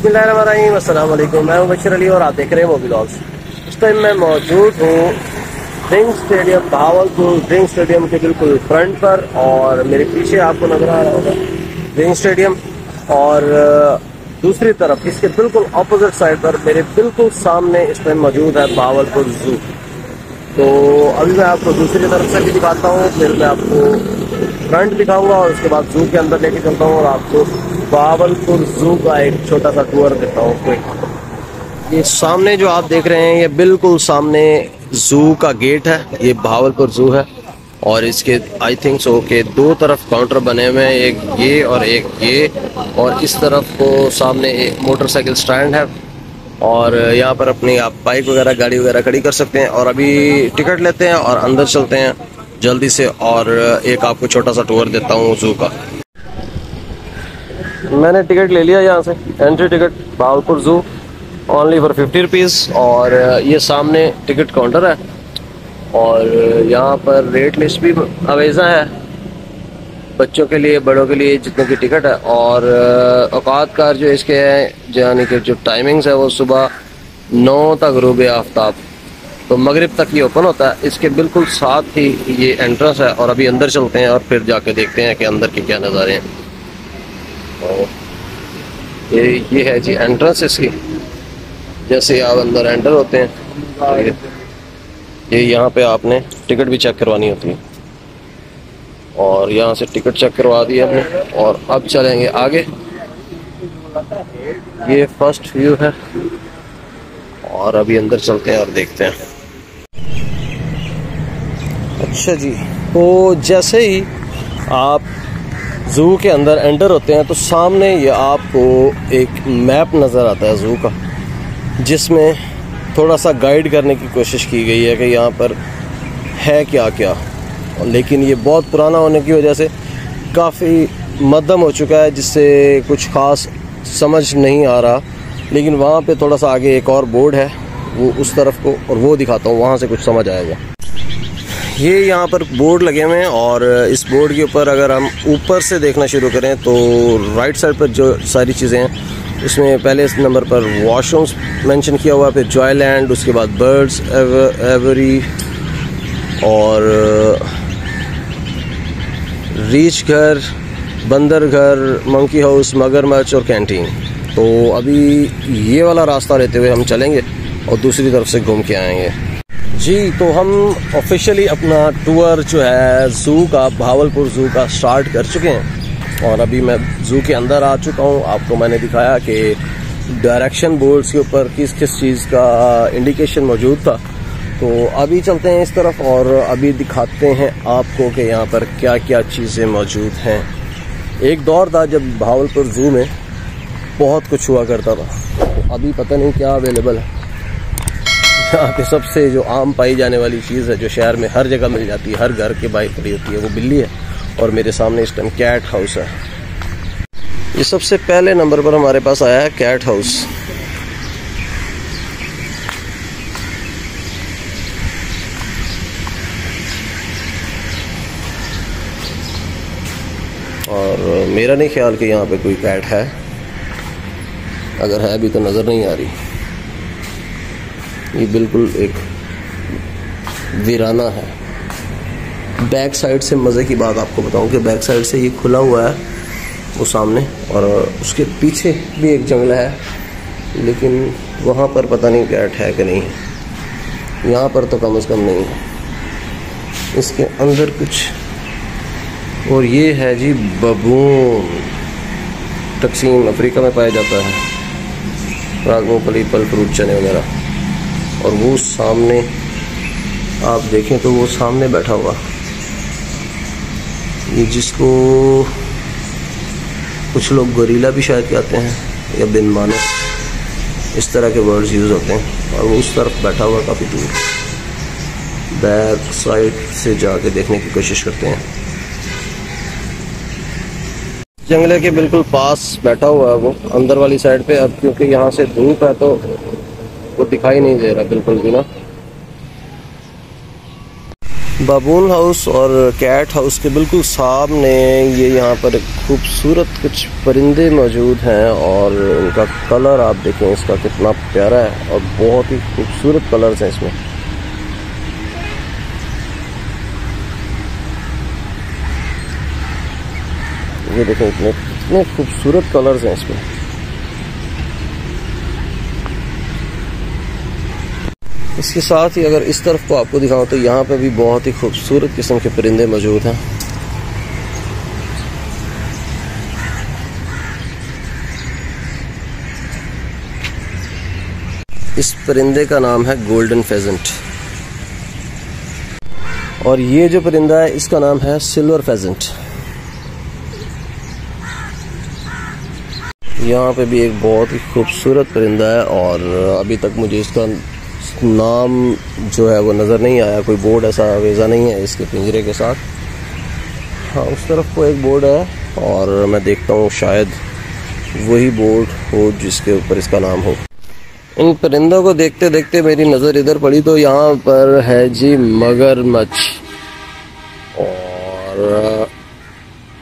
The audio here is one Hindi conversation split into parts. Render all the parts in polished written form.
बिस्मिल्लाहिर्रहमानिर्रहीम, अस्सलाम वालेकुम। मैं हूं बशीर अली और आप देख रहे हैं मोबी व्लॉग्स। इस टाइम मैं मौजूद हूं ring stadium Bahawalpur, ring stadium के बिल्कुल फ्रंट पर, और मेरे पीछे आपको नजर आ रहा होगा रिंग स्टेडियम, और दूसरी तरफ इसके बिल्कुल अपोजिट साइड पर मेरे बिल्कुल सामने इस टाइम मौजूद है भावलपुर जू। तो अभी मैं आपको दूसरी तरफ से भी दिखाता हूँ, फिर मैं आपको फ्रंट दिखाऊंगा और उसके बाद जू के अंदर लेके चलता हूँ और आपको भावलपुर जू का एक छोटा सा टूर देता हूँ। ये सामने जो आप देख रहे हैं ये बिल्कुल सामने जू का गेट है, ये भावलपुर जू है। और इसके आई थिंक सो के दो तरफ काउंटर बने हुए हैं, एक ये और एक ये, और इस तरफ को सामने एक मोटरसाइकिल स्टैंड है, और यहाँ पर अपनी आप बाइक वगैरह गाड़ी वगैरह खड़ी कर सकते हैं। और अभी टिकट लेते हैं और अंदर चलते हैं जल्दी से, और एक आपको छोटा सा टूर देता हूँ जू का। मैंने टिकट ले लिया यहाँ से, एंट्री टिकट भावलपुर जू ओनली फॉर 50 रुपीज़। और ये सामने टिकट काउंटर है, और यहाँ पर रेट लिस्ट भी अवेजा है बच्चों के लिए, बड़ों के लिए, जितने की टिकट है। और औकात कार जो इसके हैं, यानी कि जो टाइमिंग्स है वो सुबह 9 तक ग़ुरूब आफ्ताब, तो मगरिब तक ये ओपन होता है। इसके बिल्कुल साथ ही ये एंट्रेंस है, और अभी अंदर चलते हैं और फिर जाके देखते हैं कि अंदर के क्या नज़ारे हैं। ये है जी एंट्रेंस इसकी। जैसे आप अंदर एंटर होते हैं, ये यहाँ पे आपने टिकट भी चेक करवानी होती है, और यहाँ से टिकट चेक करवा दी हमने, और अब चलेंगे आगे। ये फर्स्ट व्यू है, और अभी अंदर चलते हैं और देखते हैं। अच्छा जी, तो जैसे ही आप जू के अंदर एंटर होते हैं तो सामने ये आपको एक मैप नज़र आता है जू का, जिसमें थोड़ा सा गाइड करने की कोशिश की गई है कि यहाँ पर है क्या क्या। लेकिन ये बहुत पुराना होने की वजह से काफ़ी मध्यम हो चुका है, जिससे कुछ ख़ास समझ नहीं आ रहा। लेकिन वहाँ पे थोड़ा सा आगे एक और बोर्ड है, वो उस तरफ को, और वो दिखाता हूँ, वहाँ से कुछ समझ आएगा। ये यहाँ पर बोर्ड लगे हुए हैं, और इस बोर्ड के ऊपर अगर हम ऊपर से देखना शुरू करें तो राइट साइड पर जो सारी चीज़ें हैं, इसमें पहले इस नंबर पर वॉशरूम्स मेंशन किया हुआ, फिर जॉयलैंड, उसके बाद बर्ड्स एवरी, और रीच घर, बंदर घर, मंकी हाउस, मगरमच्छ और कैंटीन। तो अभी ये वाला रास्ता लेते हुए हम चलेंगे और दूसरी तरफ से घूम के आएंगे जी। तो हम ऑफिशियली अपना टूर जो है जू का, भावलपुर जू का स्टार्ट कर चुके हैं, और अभी मैं जू के अंदर आ चुका हूँ। आपको मैंने दिखाया कि डायरेक्शन बोर्ड्स के ऊपर किस किस चीज़ का इंडिकेशन मौजूद था। तो अभी चलते हैं इस तरफ और अभी दिखाते हैं आपको कि यहाँ पर क्या क्या चीज़ें मौजूद हैं। एक दौर था जब भावलपुर जू में बहुत कुछ हुआ करता था, तो अभी पता नहीं क्या अवेलेबल है। यहाँ पे सबसे जो आम पाई जाने वाली चीज़ है, जो शहर में हर जगह मिल जाती है, हर घर के बाहर खड़ी होती है, वो बिल्ली है। और मेरे सामने इस टाइम कैट हाउस है। ये सबसे पहले नंबर पर हमारे पास आया है कैट हाउस। और मेरा नहीं ख्याल कि यहाँ पे कोई कैट है, अगर है भी तो नज़र नहीं आ रही। ये बिल्कुल एक वीराना है। बैक साइड से मज़े की बात आपको बताऊं कि बैक साइड से ये खुला हुआ है वो सामने, और उसके पीछे भी एक जंगला है, लेकिन वहाँ पर पता नहीं कैट है कि नहीं है। यहाँ पर तो कम से कम नहीं है। इसके अंदर कुछ, और ये है जी बबून, तकसीम अफ्रीका में पाया जाता है, राग मूंगफली, फल फ्रूट, चने वगैरह। और वो सामने आप देखें तो वो सामने बैठा हुआ, ये जिसको कुछ लोग गोरिल्ला भी शायद कहते हैं, या बिन मानस, इस तरह के वर्ड्स यूज़ होते हैं। और वो उस तरफ बैठा हुआ काफ़ी दूर, बैक साइड से जाके देखने की कोशिश करते हैं। जंगले के बिल्कुल पास बैठा हुआ है वो, अंदर वाली साइड पे। अब क्योंकि यहाँ से धूप है तो वो दिखाई नहीं दे रहा बिल्कुल भी ना। बाबून हाउस और कैट हाउस के बिल्कुल सामने ये यहाँ पर खूबसूरत कुछ परिंदे मौजूद हैं और उनका कलर आप देखें इसका कितना प्यारा है और बहुत ही खूबसूरत कलर्स हैं इसमें। ये देखें इतने खूबसूरत कलर्स हैं इसमें। इसके साथ ही अगर इस तरफ को आपको दिखाऊं तो यहाँ पे भी बहुत ही खूबसूरत किस्म के परिंदे मौजूद हैं। इस परिंदे का नाम है गोल्डन फेजेंट और ये जो परिंदा है इसका नाम है सिल्वर फेजेंट। यहाँ पे भी एक बहुत ही खूबसूरत परिंदा है और अभी तक मुझे इसका नाम जो है वो नज़र नहीं आया, कोई बोर्ड ऐसा वेजा नहीं है इसके पिंजरे के साथ। हाँ, उस तरफ को एक बोर्ड है और मैं देखता हूँ शायद वही बोर्ड हो जिसके ऊपर इसका नाम हो। इन परिंदों को देखते देखते मेरी नज़र इधर पड़ी तो यहाँ पर है जी मगरमच्छ और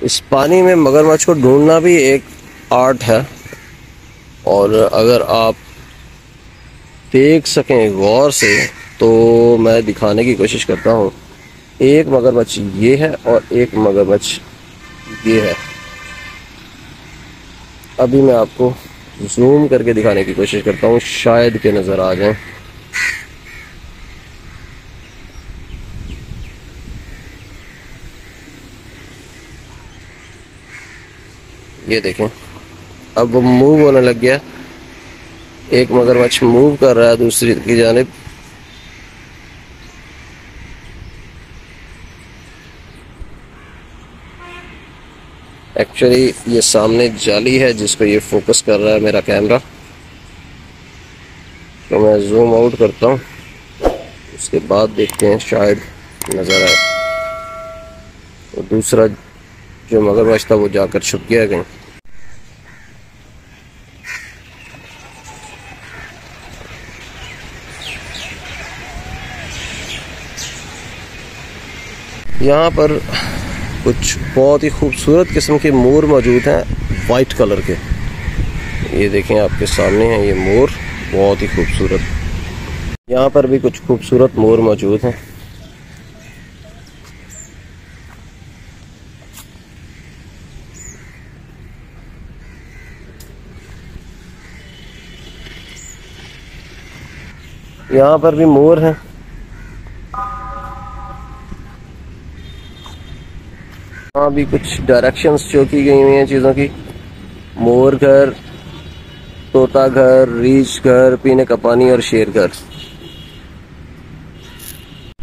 इस पानी में मगरमच्छ को ढूंढना भी एक आर्ट है और अगर आप देख सकें गौर से तो मैं दिखाने की कोशिश करता हूँ। एक मगरमच्छ ये है और एक मगरमच्छ ये है। अभी मैं आपको जूम करके दिखाने की कोशिश करता हूँ, शायद के नज़र आ जाए। ये देखें अब वो मूव होने लग गया। एक मगरमच्छ मूव कर रहा है दूसरी की जानिब। एक्चुअली ये सामने जाली है जिसको ये फोकस कर रहा है मेरा कैमरा, तो मैं जूम आउट करता हूँ, उसके बाद देखते हैं शायद नज़र आए। तो दूसरा जो मगरमच्छ था वो जाकर छुप गया कहीं। यहाँ पर कुछ बहुत ही खूबसूरत किस्म के मोर मौजूद हैं वाइट कलर के। ये देखें आपके सामने है ये मोर, बहुत ही खूबसूरत। यहाँ पर भी कुछ खूबसूरत मोर मौजूद हैं। यहाँ पर भी मोर हैं। यहाँ भी कुछ डायरेक्शंस जो की गई हुई हैं चीज़ों की, मोर घर, तोता घर, रीछ घर, पीने का पानी और शेर घर।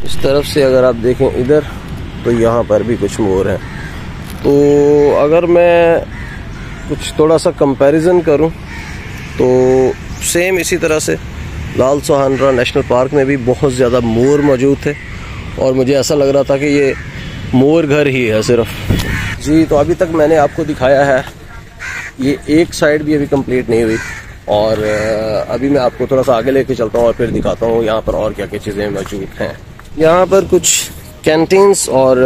इस तरफ से अगर आप देखें इधर तो यहाँ पर भी कुछ मोर हैं। तो अगर मैं कुछ थोड़ा सा कंपैरिजन करूँ तो सेम इसी तरह से लाल सुहानरा नेशनल पार्क में भी बहुत ज़्यादा मोर मौजूद थे और मुझे ऐसा लग रहा था कि ये मोर घर ही है सिर्फ जी। तो अभी तक मैंने आपको दिखाया है, ये एक साइड भी अभी कंप्लीट नहीं हुई और अभी मैं आपको थोड़ा सा आगे लेके चलता हूँ और फिर दिखाता हूँ यहाँ पर और क्या क्या चीज़ें मौजूद हैं। यहाँ पर कुछ कैंटीन्स और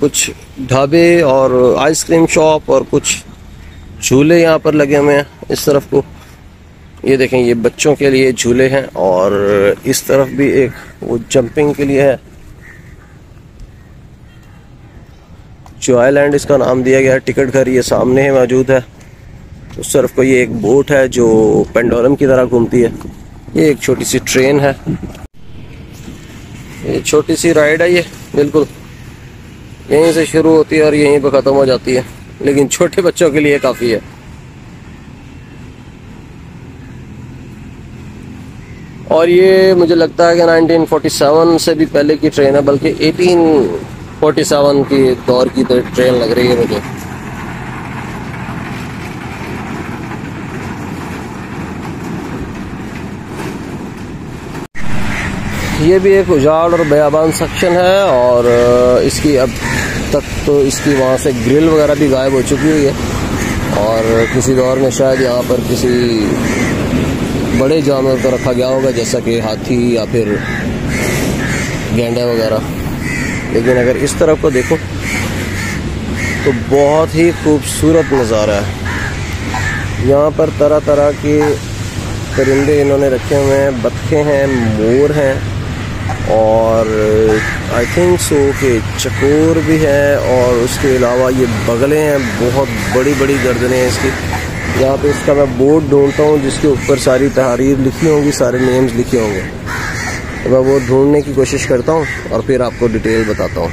कुछ ढाबे और आइसक्रीम शॉप और कुछ झूले यहाँ पर लगे हुए हैं। इस तरफ को ये देखें, ये बच्चों के लिए झूले हैं और इस तरफ भी एक वो जंपिंग के लिए है, जो आइलैंड इसका नाम दिया गया है। टिकट घर ये सामने है मौजूद है। उस तरफ को ये एक बोट है जो पेंडोलम की तरह घूमती है। ये एक छोटी सी ट्रेन है, ये छोटी सी राइड है। ये बिल्कुल यहीं से शुरू होती है और यहीं पर ख़त्म हो जाती है, लेकिन छोटे बच्चों के लिए काफ़ी है। और ये मुझे लगता है कि 1947 से भी पहले की ट्रेन है, बल्कि 1847 की दौर की ट्रेन लग रही है मुझे। ये भी एक उजाड़ और बयाबान सेक्शन है और इसकी अब तक तो इसकी वहाँ से ग्रिल वगैरह भी गायब हो चुकी हुई है और किसी दौर में शायद यहाँ पर किसी बड़े जानवर को रखा गया होगा, जैसा कि हाथी या फिर गैंडा वगैरह। लेकिन अगर इस तरफ को देखो तो बहुत ही खूबसूरत नज़ारा है। यहाँ पर तरह तरह के परिंदे इन्होंने रखे हुए हैं, बत्खें हैं, मोर हैं और आई थिंक सो कि चकोर भी है और उसके अलावा ये बगलें हैं, बहुत बड़ी बड़ी गर्दनें हैं इसकी। यहाँ पे इसका मैं बोर्ड ढूंढता हूँ जिसके ऊपर सारी तहरीर लिखी होंगी, सारे नेम्स लिखे होंगे, तो मैं वो ढूंढने की कोशिश करता हूँ और फिर आपको डिटेल बताता हूँ।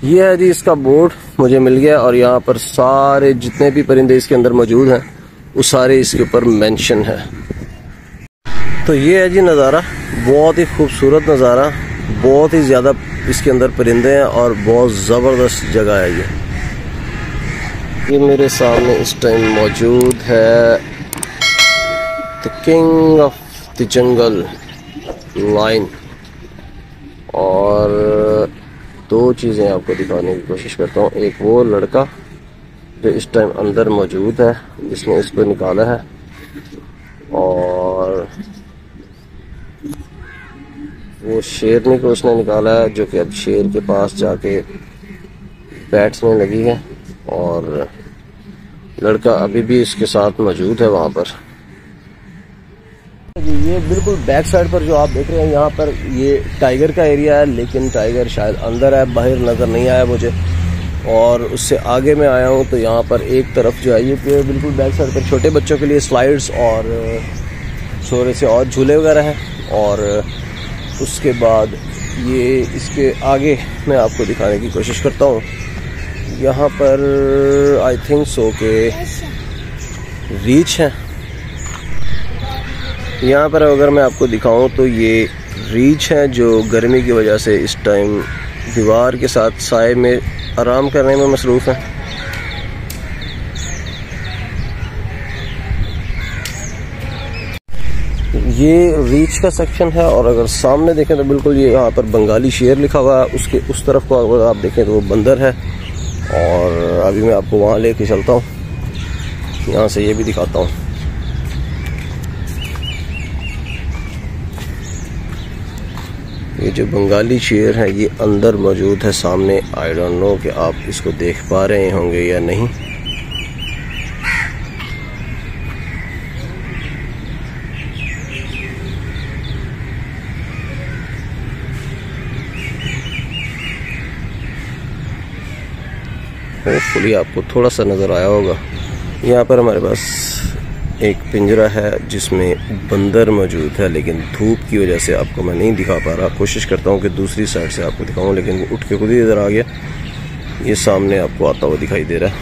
ये है जी इसका बोर्ड, मुझे मिल गया और यहाँ पर सारे जितने भी परिंदे इसके अंदर मौजूद हैं वो सारे इसके ऊपर मेंशन है। तो ये है जी नज़ारा, बहुत ही खूबसूरत नज़ारा, बहुत ही ज़्यादा इसके अंदर परिंदे हैं और बहुत ज़बरदस्त जगह है। ये मेरे सामने इस टाइम मौजूद है the king of the jungle line और दो चीज़ें आपको दिखाने की कोशिश करता हूँ। एक वो लड़का जो इस टाइम अंदर मौजूद है जिसने इसको निकाला है और वो शेरनी को उसने निकाला है जो कि अब शेर के पास जाके बैठने लगी है और लड़का अभी भी इसके साथ मौजूद है वहाँ पर। ये बिल्कुल बैक साइड पर जो आप देख रहे हैं यहाँ पर ये टाइगर का एरिया है, लेकिन टाइगर शायद अंदर है, बाहर नज़र नहीं आया मुझे। और उससे आगे मैं आया हूँ तो यहाँ पर एक तरफ जो है ये बिल्कुल बैक साइड पर छोटे बच्चों के लिए स्लाइड्स और थोड़े से और झूले वगैरह हैं और उसके बाद ये इसके आगे मैं आपको दिखाने की कोशिश करता हूँ। यहाँ पर आई थिंक सो के रीछ है। यहाँ पर अगर मैं आपको दिखाऊं तो ये रीछ है जो गर्मी की वजह से इस टाइम दीवार के साथ साए में आराम करने में मसरूफ़ है। ये रीछ का सेक्शन है और अगर सामने देखें तो बिल्कुल ये यहाँ पर बंगाली शेर लिखा हुआ है, उसके उस तरफ को अगर आप देखें तो वो बंदर है और अभी मैं आपको वहाँ लेके चलता हूँ, यहाँ से ये भी दिखाता हूँ। ये जो बंगाली शेर है ये अंदर मौजूद है सामने। आई डोंट नो कि आप इसको देख पा रहे होंगे या नहीं। होपफुली आपको थोड़ा सा नज़र आया होगा। यहाँ पर हमारे पास एक पिंजरा है जिसमें बंदर मौजूद है, लेकिन धूप की वजह से आपको मैं नहीं दिखा पा रहा। कोशिश करता हूँ कि दूसरी साइड से आपको दिखाऊँ, लेकिन वो उठ के खुद ही इधर आ गया। ये सामने आपको आता हुआ दिखाई दे रहा है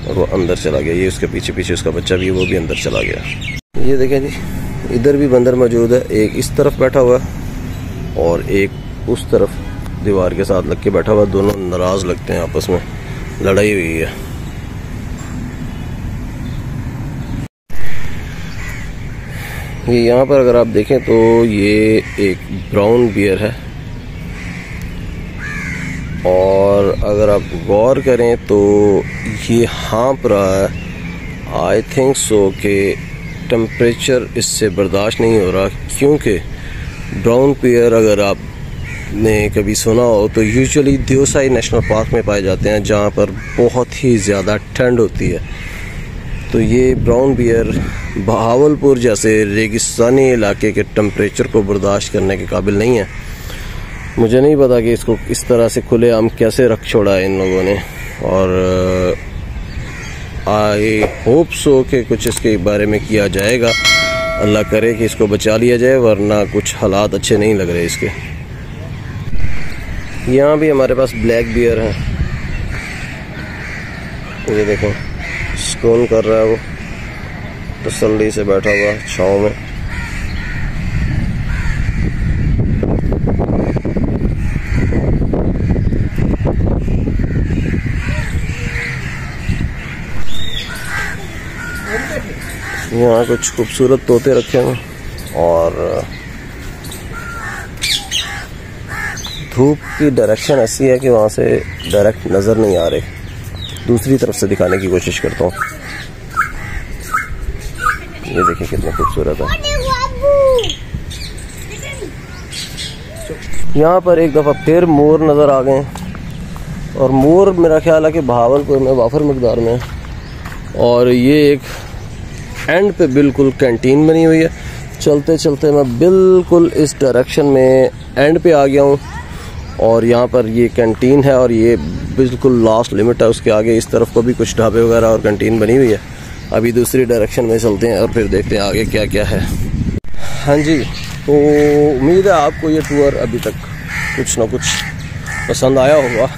और वो अंदर चला गया। ये उसके पीछे पीछे उसका बच्चा भी है, वो भी अंदर चला गया। ये देखें जी, इधर भी बंदर मौजूद है, एक इस तरफ बैठा हुआ है और एक उस तरफ दीवार के साथ लग के बैठा हुआ। दोनों नाराज लगते हैं, आपस में लड़ाई हुई है। ये यहाँ पर अगर आप देखें तो ये एक ब्राउन बियर है और अगर आप गौर करें तो ये हाँप रहा है। आई थिंक सो कि टेम्परेचर इससे बर्दाश्त नहीं हो रहा, क्योंकि ब्राउन बियर अगर आप ने कभी सुना हो तो यूजुअली देओसाई नेशनल पार्क में पाए जाते हैं जहाँ पर बहुत ही ज़्यादा ठंड होती है। तो ये ब्राउन बियर बहावलपुर जैसे रेगिस्तानी इलाके के टेम्परेचर को बर्दाश्त करने के काबिल नहीं है। मुझे नहीं पता कि इसको इस तरह से खुलेआम कैसे रख छोड़ा है इन लोगों ने, और आई होप सो कि कुछ इसके बारे में किया जाएगा। अल्लाह करे कि इसको बचा लिया जाए, वरना कुछ हालात अच्छे नहीं लग रहे इसके। यहाँ भी हमारे पास ब्लैक बियर है, ये देखो सुकून कर रहा है, वो तसल्ली से बैठा हुआ छाँव में। यहाँ कुछ खूबसूरत तोते रखे हैं और धूप की डायरेक्शन ऐसी है कि वहाँ से डायरेक्ट नज़र नहीं आ रही। दूसरी तरफ से दिखाने की कोशिश करता हूँ। ये देखिए कितना खूबसूरत है। यहाँ पर एक दफ़ा फिर मोर नज़र आ गए और मोर मेरा ख्याल है कि बहावलपुर में वाफर मकदार में। और ये एक एंड पे बिल्कुल कैंटीन बनी हुई है। चलते चलते मैं बिल्कुल इस डायरेक्शन में एंड पे आ गया हूँ और यहाँ पर ये कैंटीन है और ये बिल्कुल लास्ट लिमिट है। उसके आगे इस तरफ को भी कुछ ढाबे वगैरह और कैंटीन बनी हुई है। अभी दूसरी डायरेक्शन में चलते हैं और फिर देखते हैं आगे क्या क्या है। हाँ जी, तो उम्मीद है आपको ये टूर अभी तक कुछ ना कुछ पसंद आया होगा।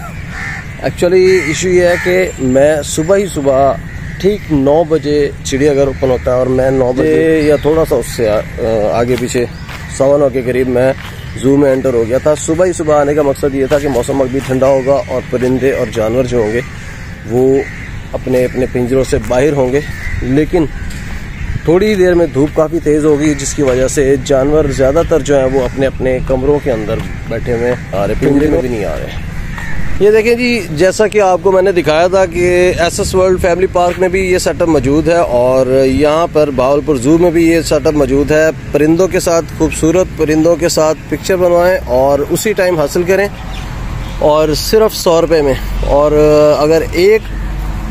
एक्चुअली इशू ये है कि मैं सुबह ठीक 9 बजे चिड़ियाघर ओपन होता है और मैं 9 बजे या थोड़ा सा उससे आगे पीछे 9:15 के करीब मैं जू में एंटर हो गया था। सुबह आने का मकसद ये था कि मौसम अभी ठंडा होगा और परिंदे और जानवर जो होंगे वो अपने अपने पिंजरों से बाहर होंगे, लेकिन थोड़ी देर में धूप काफ़ी तेज़ होगी जिसकी वजह से जानवर ज़्यादातर जो है वो अपने अपने कमरों के अंदर बैठे हुए आ रहे, पिंजरे में भी नहीं आ रहे। ये देखें जी, जैसा कि आपको मैंने दिखाया था कि एसएस वर्ल्ड फैमिली पार्क में भी ये सेटअप मौजूद है और यहाँ पर बहावलपुर जू में भी ये सेटअप मौजूद है। परिंदों के साथ, खूबसूरत परिंदों के साथ पिक्चर बनवाएं और उसी टाइम हासिल करें और सिर्फ 100 रुपये में। और अगर एक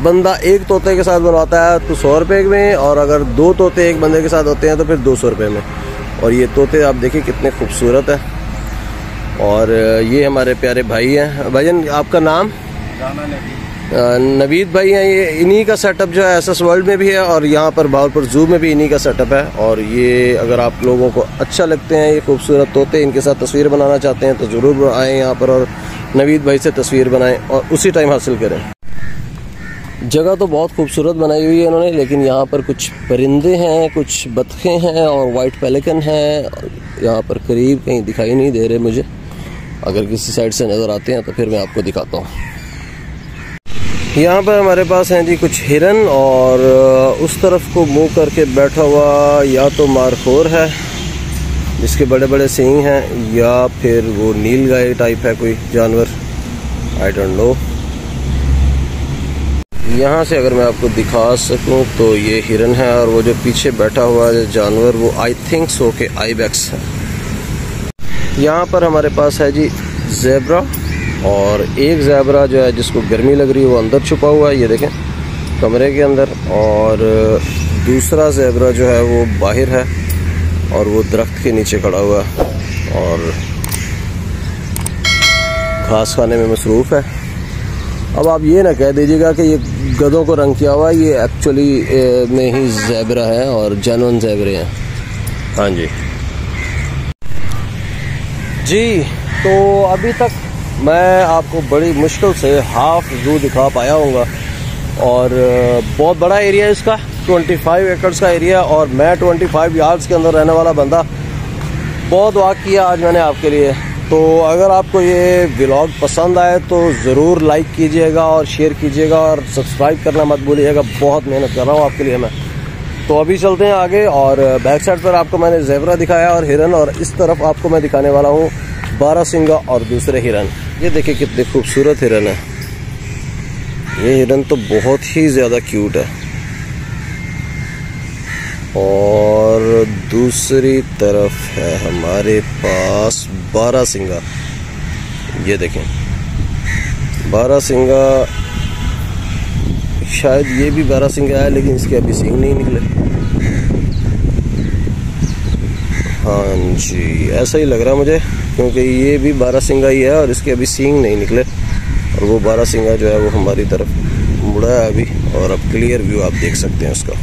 बंदा एक तोते के साथ बनवाता है तो 100 रुपये में, और अगर 2 तोते एक बंदे के साथ होते हैं तो फिर 200 रुपये में। और ये तोते आप देखिए कितने खूबसूरत है। और ये हमारे प्यारे भाई हैं। भाईजान आपका नाम? नवीद भाई हैं। ये इन्हीं का सेटअप जो है एसएस वर्ल्ड में भी है और यहाँ पर बहावलपुर जू में भी इन्हीं का सेटअप है। और ये अगर आप लोगों को अच्छा लगते हैं ये खूबसूरत तोते, इनके साथ तस्वीर बनाना चाहते हैं तो ज़रूर आएँ यहाँ पर और नवीद भाई से तस्वीर बनाएं और उसी टाइम हासिल करें। जगह तो बहुत खूबसूरत बनाई हुई है इन्होंने, लेकिन यहाँ पर कुछ परिंदे हैं, कुछ बतखें हैं और वाइट पेलिकन है। यहाँ पर करीब कहीं दिखाई नहीं दे रहे मुझे, अगर किसी साइड से नज़र आते हैं तो फिर मैं आपको दिखाता हूँ। यहाँ पर हमारे पास हैं जी कुछ हिरन और उस तरफ को मुंह करके बैठा हुआ या तो मारखोर है जिसके बड़े बड़े सींग हैं, या फिर वो नीलगाय टाइप है कोई जानवर, आई डोंट नो। यहाँ से अगर मैं आपको दिखा सकूँ तो ये हिरन है और वो जो पीछे बैठा हुआ है जानवर वो आई थिंक सो के आइबेक्स है। यहाँ पर हमारे पास है जी ज़ेब्रा, और एक ज़ेब्रा जो है जिसको गर्मी लग रही है वो अंदर छुपा हुआ है, ये देखें कमरे के अंदर, और दूसरा ज़ेब्रा जो है वो बाहर है और वो दरख्त के नीचे खड़ा हुआ है और घास खाने में मसरूफ़ है। अब आप ये ना कह दीजिएगा कि ये गधों को रंग किया हुआ है, ये एक्चुअली में ही ज़ेब्रा है और जेन्युइन ज़ेब्रे हैं। हाँ जी जी, तो अभी तक मैं आपको बड़ी मुश्किल से हाफ जू दिखा पाया हूँगा और बहुत बड़ा एरिया है इसका, 25 एकड़ का एरिया, और मैं 25 यार्ड्स के अंदर रहने वाला बंदा। बहुत वॉक किया आज मैंने आपके लिए। तो अगर आपको ये व्लॉग पसंद आए तो ज़रूर लाइक कीजिएगा और शेयर कीजिएगा और सब्सक्राइब करना मत भूलिएगा। बहुत मेहनत कर रहा हूँ आपके लिए मैं। तो अभी चलते हैं आगे, और बैक साइड पर आपको मैंने ज़ेब्रा दिखाया और हिरन, और इस तरफ आपको मैं दिखाने वाला हूँ बारहसिंगा और दूसरे हिरन। ये देखिए कितने खूबसूरत हिरन है। ये हिरन तो बहुत ही ज़्यादा क्यूट है। और दूसरी तरफ है हमारे पास बारहसिंगा। ये देखें बारहसिंगा, शायद ये भी बारहसिंगा है लेकिन इसके अभी सींग नहीं निकले। हाँ जी, ऐसा ही लग रहा है मुझे, क्योंकि ये भी बारहसिंगा ही है और इसके अभी सींग नहीं निकले, और वो बारहसिंगा जो है वो हमारी तरफ मुड़ा है अभी, और अब क्लियर व्यू आप देख सकते हैं उसका।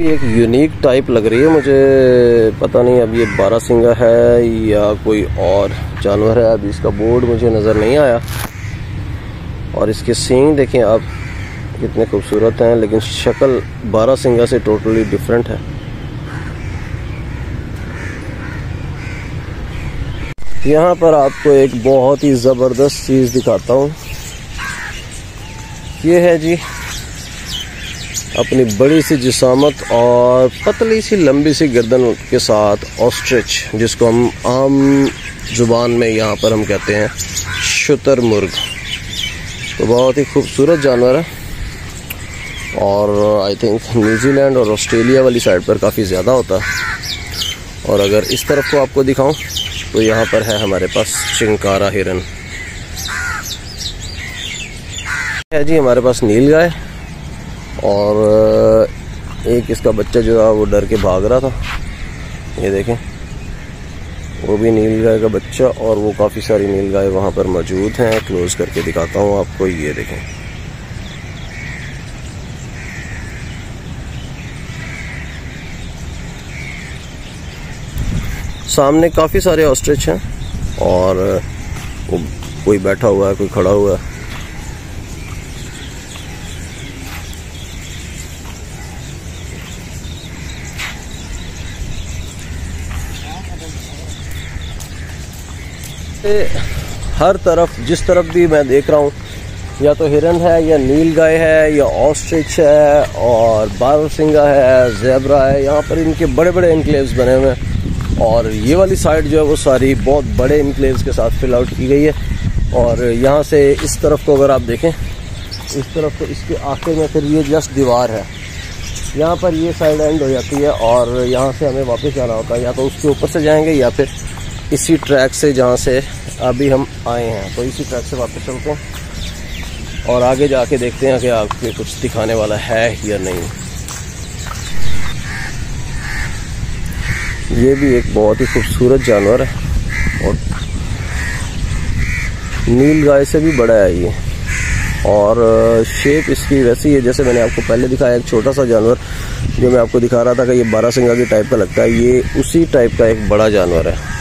एक यूनिक टाइप लग रही है मुझे, पता नहीं अब ये बारहसिंगा है या कोई और जानवर है, अभी इसका बोर्ड मुझे नज़र नहीं आया। और इसके सींग देखें आप कितने खूबसूरत हैं, लेकिन शक्ल बारहसिंगा से टोटली डिफरेंट है। यहाँ पर आपको एक बहुत ही ज़बरदस्त चीज़ दिखाता हूँ। ये है जी अपनी बड़ी सी जिसामत और पतली सी लंबी सी गर्दन के साथ ऑस्ट्रिच, जिसको हम आम जुबान में यहाँ पर हम कहते हैं शुतुरमुर्ग। तो बहुत ही खूबसूरत जानवर है, और आई थिंक न्यूजीलैंड और ऑस्ट्रेलिया वाली साइड पर काफ़ी ज़्यादा होता है। और अगर इस तरफ को आपको दिखाऊं तो यहाँ पर है हमारे पास चिंकारा हिरन है जी। हमारे पास नील गाय और एक इसका बच्चा जो है वो डर के भाग रहा था, ये देखें, वो भी नील गाय का बच्चा। और वो काफ़ी सारी नील गाय वहाँ पर मौजूद हैं। क्लोज करके दिखाता हूँ आपको, ये देखें। सामने काफ़ी सारे ऑस्ट्रिच हैं और कोई बैठा हुआ है, कोई खड़ा हुआ है। हर तरफ, जिस तरफ भी मैं देख रहा हूँ, या तो हिरन है या नील गाय है या ऑस्ट्रिच है और बारहसिंगा है, ज़ेब्रा है। यहाँ पर इनके बड़े बड़े इनक्लेव्स बने हुए हैं और ये वाली साइड जो है वो सारी बहुत बड़े इनक्लेव्स के साथ फिल आउट की गई है। और यहाँ से इस तरफ को अगर आप देखें, इस तरफ तो इसके आखिर में फिर ये जस्ट दीवार है, यहाँ पर ये साइड एंड हो जाती है और यहाँ से हमें वापस जाना होता है। या तो उसके ऊपर से जाएंगे या फिर इसी ट्रैक से जहाँ से अभी हम आए हैं, तो इसी ट्रैक से वापस चलते हैं और आगे जाके देखते हैं कि आपके कुछ दिखाने वाला है या नहीं। ये भी एक बहुत ही खूबसूरत जानवर है और नील गाय से भी बड़ा है ये। और शेप इसकी वैसी है जैसे मैंने आपको पहले दिखाया, एक छोटा सा जानवर जो मैं आपको दिखा रहा था कि ये बारहसिंगा की टाइप का लगता है, ये उसी टाइप का एक बड़ा जानवर है।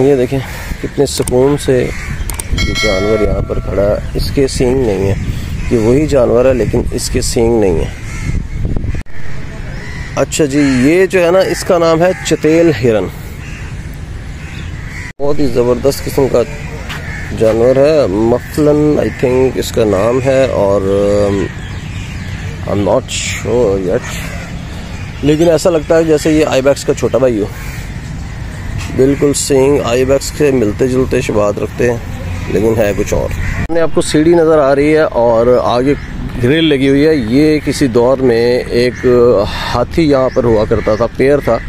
ये देखें कितने सुकून से ये जानवर यहाँ पर खड़ा है। इसके सींग नहीं है, ये वही जानवर है लेकिन इसके सींग नहीं है। अच्छा जी, ये जो है ना, इसका नाम है चतेल हिरन। बहुत ही ज़बरदस्त किस्म का जानवर है। मफलन आई थिंक इसका नाम है और I am not sure yet, लेकिन ऐसा लगता है जैसे ये आइबैक्स का छोटा भाई हो। बिल्कुल सींग आइबैक्स के मिलते जुलते शबात रखते हैं, लेकिन है कुछ और। सामने आपको सीढ़ी नज़र आ रही है और आगे ग्रिल लगी हुई है। ये किसी दौर में एक हाथी यहाँ पर हुआ करता था, पेड़ था,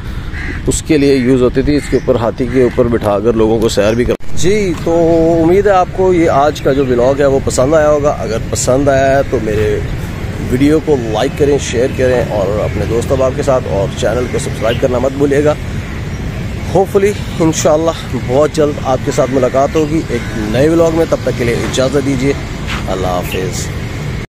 उसके लिए यूज़ होती थी। इसके ऊपर हाथी के ऊपर बिठाकर लोगों को सैर भी कर जी। तो उम्मीद है आपको ये आज का जो व्लॉग है वो पसंद आया होगा। अगर पसंद आया है तो मेरे वीडियो को लाइक करें, शेयर करें और अपने दोस्त अहबाब के साथ, और चैनल को सब्सक्राइब करना मत भूलिएगा। होपफुली इंशाल्लाह बहुत जल्द आपके साथ मुलाकात होगी एक नए व्लॉग में। तब तक के लिए इजाज़त दीजिए। अल्लाह हाफिज़।